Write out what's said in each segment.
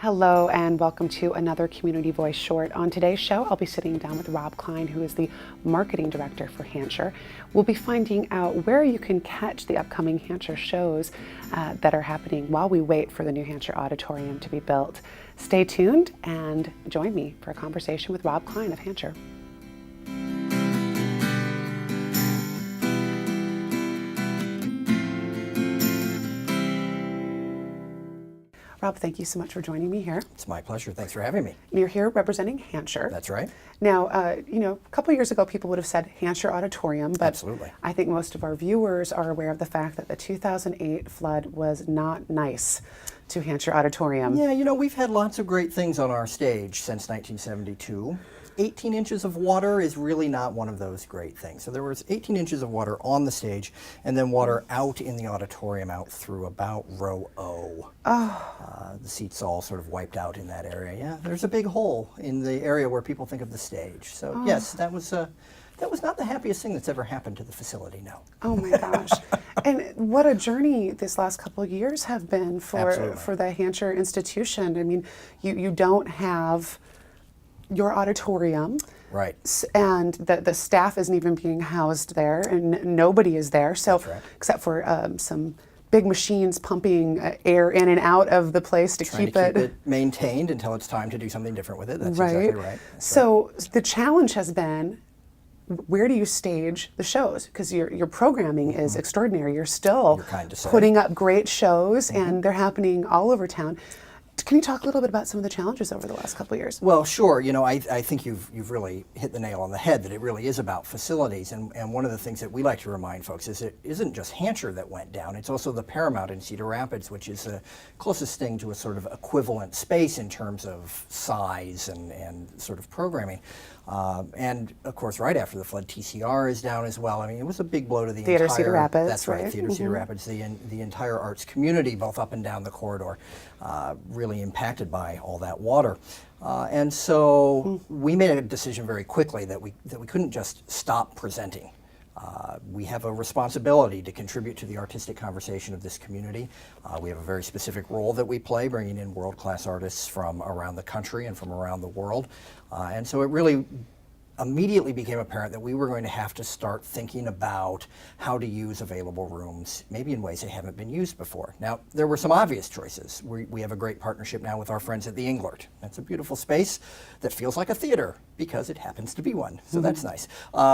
Hello and welcome to another Community Voice Short. On today's show, I'll be sitting down with Rob Cline, who is the marketing director for Hancher. We'll be finding out where you can catch the upcoming Hancher shows that are happening while we wait for the new Hancher Auditorium to be built. Stay tuned and join me for a conversation with Rob Cline of Hancher. Rob, thank you so much for joining me here. It's my pleasure. Thanks for having me. You're here representing Hancher. That's right. Now, a couple years ago, people would have said Hancher Auditorium, but Absolutely. I think most of our viewers are aware of the fact that the 2008 flood was not nice to Hancher Auditorium. Yeah, we've had lots of great things on our stage since 1972. 18 inches of water is really not one of those great things. So there was 18 inches of water on the stage and then water out in the auditorium out through about row O. The seats all sort of wiped out in that area. Yeah, there's a big hole in the area where people think of the stage. So yes, that was not the happiest thing that's ever happened to the facility, no. Oh my gosh. And what a journey this last couple of years have been for the Hancher institution. I mean, you don't have your auditorium. Right. And the staff isn't even being housed there, and nobody is there. So, That's right. except for some big machines pumping air in and out of the place to keep it maintained until it's time to do something different with it. That's right. exactly right. So the challenge has been, where do you stage the shows? Because your programming is extraordinary. You're still putting up great shows, and they're happening all over town. Can you talk a little bit about some of the challenges over the last couple of years? Well, sure. I think you've really hit the nail on the head that it really is about facilities. And one of the things that we like to remind folks is it isn't just Hancher that went down. It's also the Paramount in Cedar Rapids, which is the closest thing to a sort of equivalent space in terms of size and sort of programming. And of course, right after the flood, TCR is down as well. I mean, it was a big blow to the Theater Cedar Rapids. That's right, Theater Cedar Rapids. The entire arts community, both up and down the corridor, really impacted by all that water. And so we made a decision very quickly that we couldn't just stop presenting. We have a responsibility to contribute to the artistic conversation of this community. We have a very specific role that we play, bringing in world-class artists from around the country and from around the world. And so it really immediately became apparent that we were going to have to start thinking about how to use available rooms, maybe in ways they haven't been used before. Now, there were some obvious choices. We have a great partnership now with our friends at the Englert. That's a beautiful space that feels like a theater because it happens to be one, so that's nice.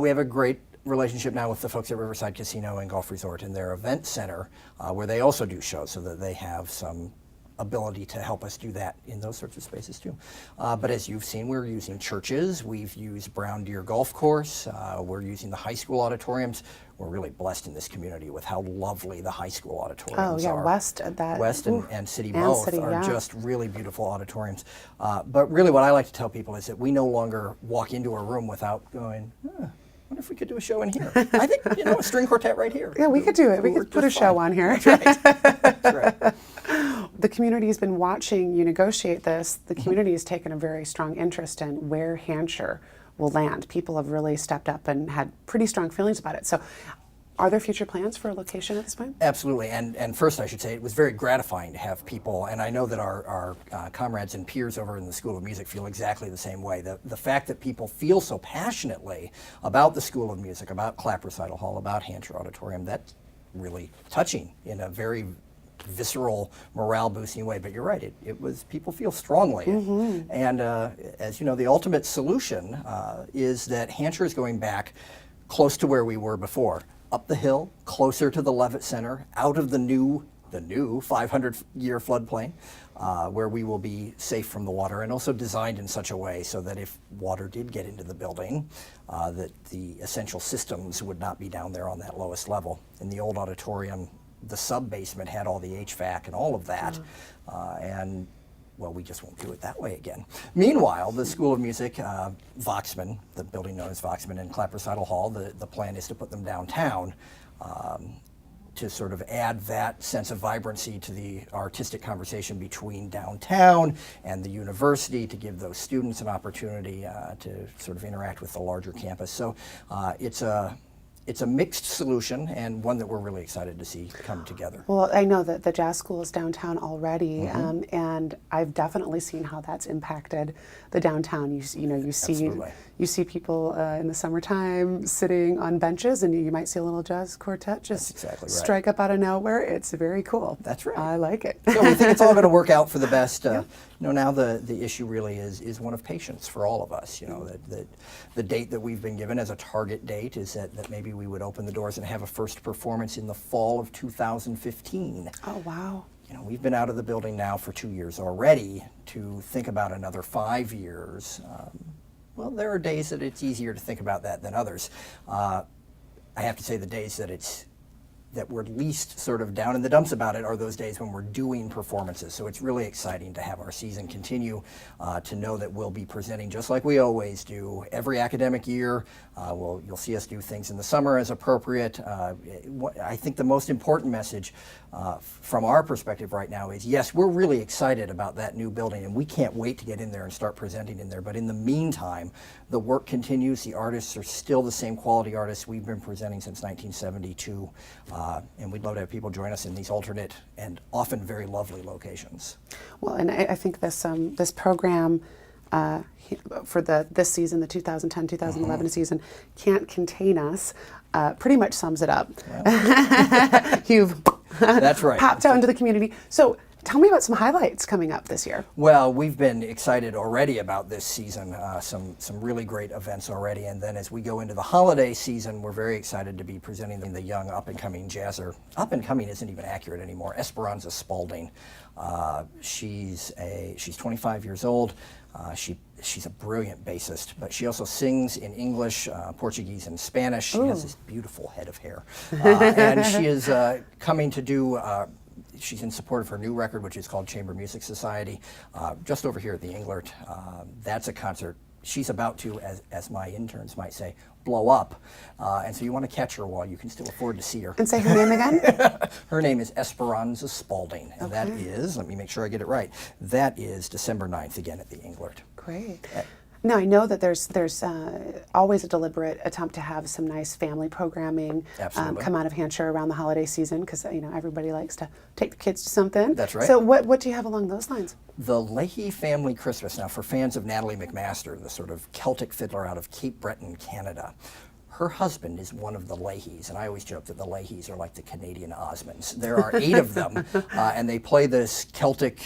We have a great relationship now with the folks at Riverside Casino and Golf Resort and their event center, where they also do shows, so that they have some ability to help us do that in those sorts of spaces too. But as you've seen, we're using churches, we've used Brown Deer Golf Course, we're using the high school auditoriums. We're really blessed in this community with how lovely the high school auditoriums are. West and City both are just really beautiful auditoriums. But really what I like to tell people is that we no longer walk into a room without going, I wonder if we could do a show in here. I think, a string quartet right here. Yeah, we could do it. We could put a show on here. That's right. That's right. The community has been watching you negotiate this. The community has taken a very strong interest in where Hancher will land. People have really stepped up and had pretty strong feelings about it. So are there future plans for a location at this point? Absolutely, and first I should say it was very gratifying to have people, and I know that our comrades and peers over in the School of Music feel exactly the same way. The fact that people feel so passionately about the School of Music, about Clap Recital Hall, about Hancher Auditorium, that's really touching in a very visceral, morale-boosting way. But you're right, it was, people feel strongly. And as you know, the ultimate solution is that Hancher is going back close to where we were before. Up the hill, closer to the Levitt Center, out of the new 500-year floodplain, where we will be safe from the water, and also designed in such a way so that if water did get into the building, that the essential systems would not be down there on that lowest level. In the old auditorium, the sub-basement had all the HVAC and all of that, and well, we just won't do it that way again. Meanwhile, the School of Music, Voxman, the building known as Voxman, and Clap Recital Hall, the plan is to put them downtown to sort of add that sense of vibrancy to the artistic conversation between downtown and the university, to give those students an opportunity to sort of interact with the larger campus. So it's a it's a mixed solution and one that we're really excited to see come together. Well, I know that the jazz school is downtown already, and I've definitely seen how that's impacted the downtown. You see people in the summertime sitting on benches, and you might see a little jazz quartet just strike up out of nowhere. It's very cool. That's right. I like it. So we think it's all going to work out for the best. Now the issue really is one of patience for all of us. That the date that we've been given as a target date is that maybe we would open the doors and have a first performance in the fall of 2015. Oh, wow. We've been out of the building now for 2 years already. To think about another 5 years, well, there are days that it's easier to think about that than others. I have to say the days that we're least sort of down in the dumps about it are those days when we're doing performances. So it's really exciting to have our season continue, to know that we'll be presenting just like we always do every academic year. You'll see us do things in the summer as appropriate. I think the most important message from our perspective right now is, yes, we're really excited about that new building and we can't wait to get in there and start presenting in there. But in the meantime, the work continues. The artists are still the same quality artists we've been presenting since 1972. And we'd love to have people join us in these alternate and often very lovely locations. Well, and I think this program for this season, the 2010-2011 season, Can't Contain Us, pretty much sums it up. Yeah. You've That's right. popped out into the community. So tell me about some highlights coming up this year. Well, we've been excited already about this season, some really great events already, and then as we go into the holiday season, we're very excited to be presenting the young up-and-coming jazzer. Up-and-coming isn't even accurate anymore. Esperanza Spalding. She's 25 years old. She's a brilliant bassist, but she also sings in English, Portuguese, and Spanish. She has this beautiful head of hair, and she is coming to do. She's in support of her new record, which is called Chamber Music Society, just over here at the Englert. That's a concert she's about to, as my interns might say, blow up. And so you want to catch her while you can still afford to see her. And say her name again? Her name is Esperanza Spalding, and that is, let me make sure I get it right, that is December 9th, again at the Englert. Great. Now, I know that there's always a deliberate attempt to have some nice family programming come out of Hampshire around the holiday season, because everybody likes to take the kids to something. That's right. So what do you have along those lines? The Leahy Family Christmas. Now, for fans of Natalie McMaster, the sort of Celtic fiddler out of Cape Breton, Canada, her husband is one of the Leahys, and I always joke that the Leahys are like the Canadian Osmonds. There are 8 of them, and they play this Celtic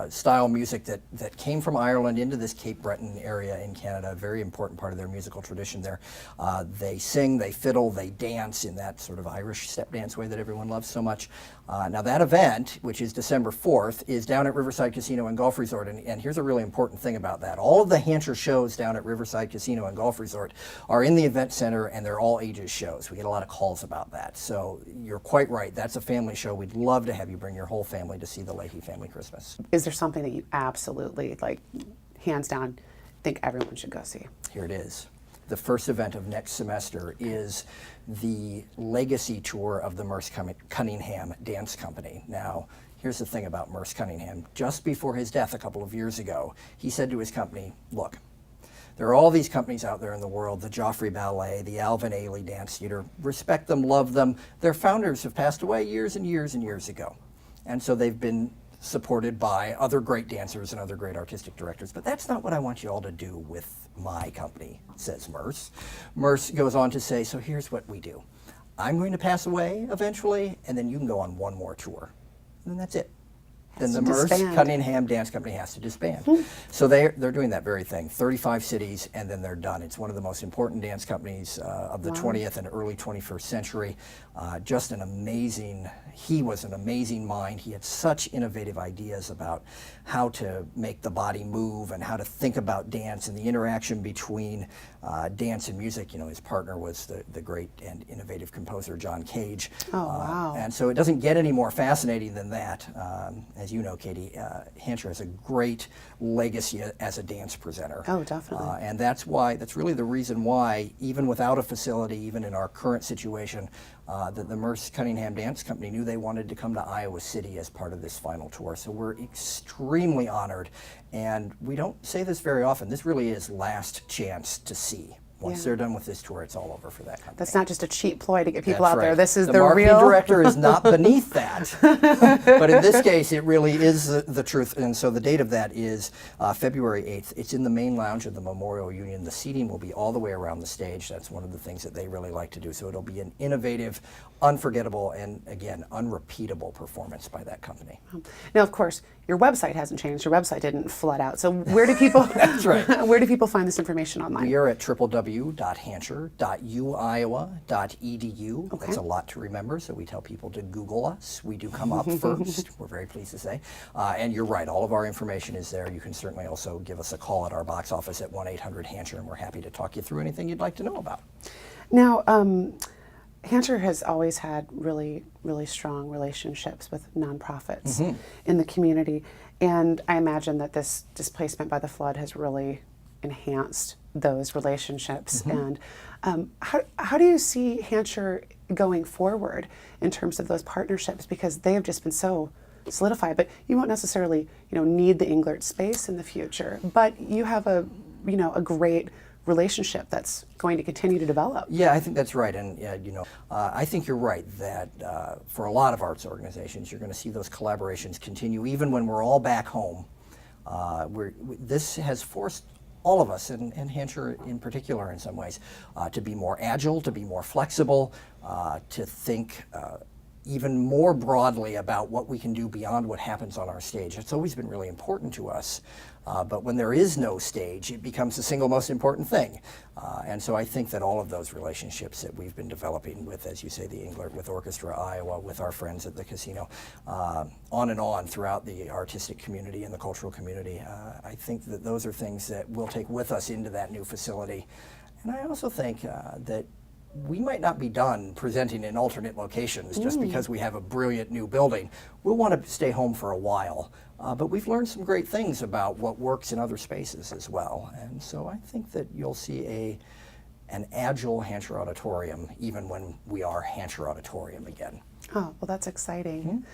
style music that came from Ireland into this Cape Breton area in Canada, a very important part of their musical tradition there. They sing, they fiddle, they dance in that sort of Irish step dance way that everyone loves so much. Now that event, which is December 4th, is down at Riverside Casino and Golf Resort, and here's a really important thing about that. All of the Hancher shows down at Riverside Casino and Golf Resort are in the event center, and they're all ages shows. We get a lot of calls about that. So you're quite right. That's a family show. We'd love to have you bring your whole family to see the Leahy Family Christmas. Is there something that you absolutely, hands down, think everyone should go see? Here it is. The first event of next semester is the legacy tour of the Merce Cunningham Dance Company. Now, here's the thing about Merce Cunningham. Just before his death a couple of years ago, he said to his company, look, there are all these companies out there in the world, the Joffrey Ballet, the Alvin Ailey Dance Theater. Respect them, love them. Their founders have passed away years and years and years ago. And so they've been supported by other great dancers and other great artistic directors. But that's not what I want you all to do with my company, says Merce. Merce goes on to say, so here's what we do. I'm going to pass away eventually, and then you can go on one more tour. And then that's it. Then the Merce Cunningham Dance Company has to disband. So they're doing that very thing, 35 cities, and then they're done. It's one of the most important dance companies of the 20th and early 21st century. Just an amazing, he was an amazing mind. He had such innovative ideas about how to make the body move and how to think about dance and the interaction between dance and music. His partner was the great and innovative composer John Cage. Oh, wow. And so it doesn't get any more fascinating than that. As you know, Katie, Hancher has a great legacy as a dance presenter. Oh, definitely. And that's really the reason why, even without a facility, even in our current situation, that the Merce Cunningham Dance Company knew they wanted to come to Iowa City as part of this final tour. So we're extremely honored, and we don't say this very often. This really is last chance to see Once Yeah. they're done with this tour, it's all over for that company. That's not just a cheap ploy to get people That's out there. right. This is the the marketing real director is not beneath that. But in this case, it really is the truth. And so the date of that is February 8th. It's in the main lounge of the Memorial Union. The seating will be all the way around the stage. That's one of the things that they really like to do. So it'll be an innovative, unforgettable, and again, unrepeatable performance by that company. Now, of course, your website hasn't changed. Your website didn't flood out. So where do people That's right. where do people find this information online? We are at www.hancher.uiowa.edu. Okay. That's a lot to remember, so we tell people to Google us. We do come up first, we're very pleased to say. And you're right, all of our information is there. You can certainly also give us a call at our box office at 1-800-HANCHER, and we're happy to talk you through anything you'd like to know about. Now, Hancher has always had really, really strong relationships with nonprofits in the community, and I imagine that this displacement by the flood has really enhanced those relationships. And how do you see Hancher going forward in terms of those partnerships? Because they have just been so solidified, but you won't necessarily, need the Englert space in the future, but you have a great relationship that's going to continue to develop. Yeah, I think that's right. And, I think you're right that for a lot of arts organizations, you're going to see those collaborations continue even when we're all back home. This has forced all of us, and Hancher in particular in some ways, to be more agile, to be more flexible, to think even more broadly about what we can do beyond what happens on our stage. It's always been really important to us, but when there is no stage, it becomes the single most important thing. And so I think that all of those relationships that we've been developing with, as you say, the Englert, with Orchestra Iowa, with our friends at the casino, on and on throughout the artistic community and the cultural community, I think that those are things that we'll take with us into that new facility. And I also think that we might not be done presenting in alternate locations just because we have a brilliant new building. We'll want to stay home for a while, but we've learned some great things about what works in other spaces as well. And so I think that you'll see an agile Hancher Auditorium even when we are Hancher Auditorium again. Oh, well, that's exciting.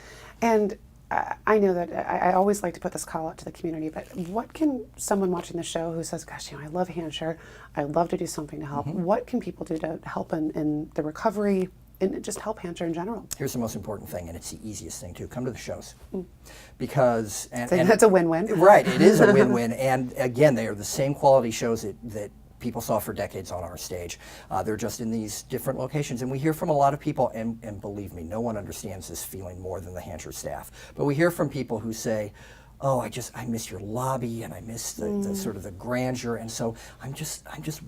And I know that I always like to put this call out to the community, but what can someone watching the show who says, gosh, I love Hancher, I'd love to do something to help, what can people do to help in the recovery and just help Hancher in general? Here's the most important thing, and it's the easiest thing too. Come to the shows. Because and that's a win-win. Right, it is a win-win. And again, they are the same quality shows that people saw for decades on our stage. They're just in these different locations, and we hear from a lot of people, and believe me, no one understands this feeling more than the Hancher staff. But we hear from people who say, oh, I miss your lobby, and I miss the sort of the grandeur, and so I'm just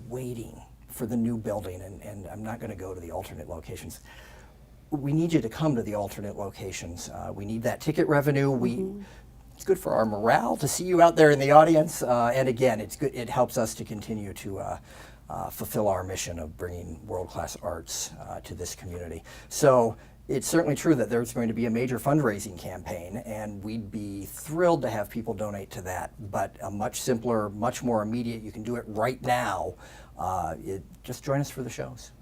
waiting for the new building, and I'm not going to go to the alternate locations. We need you to come to the alternate locations. We need that ticket revenue. It's good for our morale to see you out there in the audience, and again, it's good. It helps us to continue to fulfill our mission of bringing world-class arts to this community. So it's certainly true that there's going to be a major fundraising campaign, and we'd be thrilled to have people donate to that. But a much simpler, much more immediate. You can do it right now. Just join us for the shows.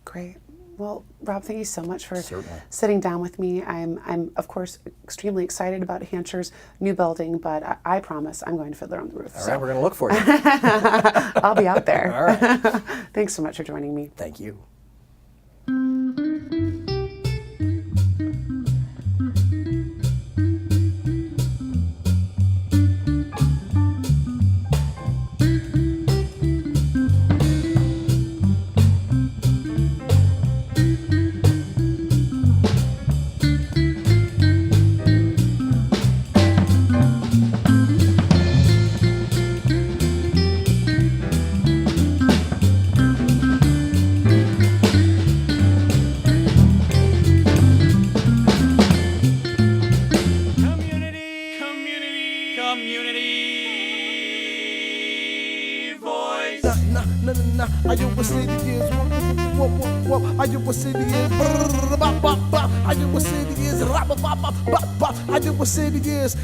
Great. Well, Rob, thank you so much for Certainly. sitting down with me. I'm of course extremely excited about Hancher's new building, but I promise I'm going to Fiddler on the Roof. All right, we're going to look for you. I'll be out there. All right. Thanks so much for joining me. Thank you. I you a city is I you a city is I you a city is I you a city is